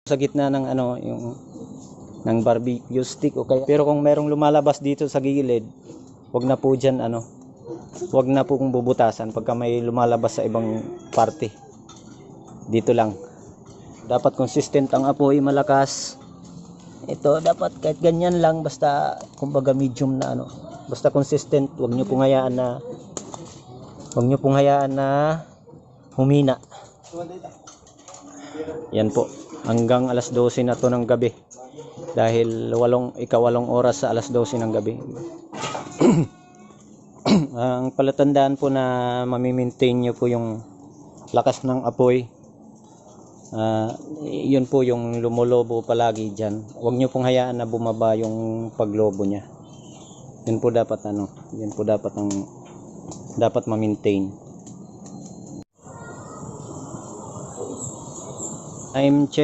sa gitna ng ano, yung ng barbecue stick o kaya. Pero kung merong lumalabas dito sa gilid, wag na po diyan ano. Wag na po kung bubutasan pagka may lumalabas sa ibang parte. Dito lang. Dapat consistent ang apoy, malakas. Ito dapat kahit ganyan lang, basta kumbaga medium na ano. Basta consistent, wag niyo pong hayaan na humina. Yan po. Hanggang alas 12 na to ng gabi. Dahil ikawalong oras sa alas 12 ng gabi. Ang palatandaan po na mamimaintain nyo po yung lakas ng apoy. Yun po yung lumulobo palagi dyan. Huwag nyo pong hayaan na bumaba yung paglobo nya. Yun po dapat ano. Yun po dapat ang dapat ma-maintain. Time check.